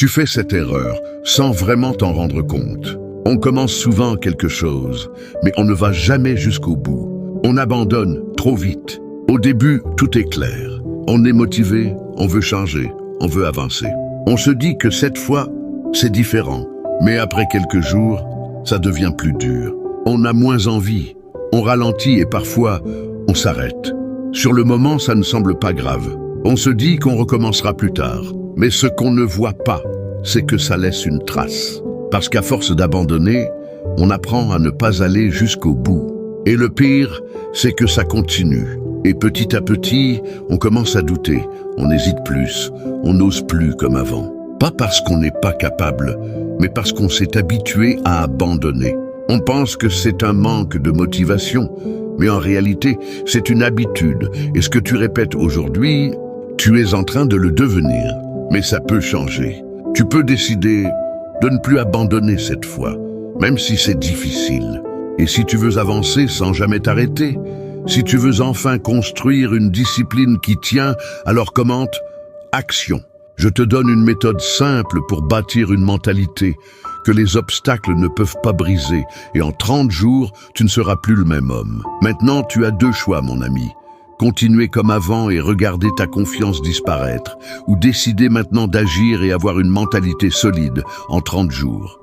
Tu fais cette erreur sans vraiment t'en rendre compte. On commence souvent quelque chose, mais on ne va jamais jusqu'au bout. On abandonne trop vite. Au début, tout est clair. On est motivé, on veut changer, on veut avancer. On se dit que cette fois, c'est différent. Mais après quelques jours, ça devient plus dur. On a moins envie, on ralentit et parfois, on s'arrête. Sur le moment, ça ne semble pas grave. On se dit qu'on recommencera plus tard. Mais ce qu'on ne voit pas, c'est que ça laisse une trace. Parce qu'à force d'abandonner, on apprend à ne pas aller jusqu'au bout. Et le pire, c'est que ça continue. Et petit à petit, on commence à douter. On hésite plus, on n'ose plus comme avant. Pas parce qu'on n'est pas capable, mais parce qu'on s'est habitué à abandonner. On pense que c'est un manque de motivation, mais en réalité, c'est une habitude. Et ce que tu répètes aujourd'hui, tu es en train de le devenir. Mais ça peut changer. Tu peux décider de ne plus abandonner cette fois, même si c'est difficile. Et si tu veux avancer sans jamais t'arrêter, si tu veux enfin construire une discipline qui tient, alors commente action. Je te donne une méthode simple pour bâtir une mentalité que les obstacles ne peuvent pas briser. Et en 30 jours, tu ne seras plus le même homme. Maintenant, tu as 2 choix, mon ami. Continuer comme avant et regarder ta confiance disparaître, ou décider maintenant d'agir et avoir une mentalité solide en 30 jours.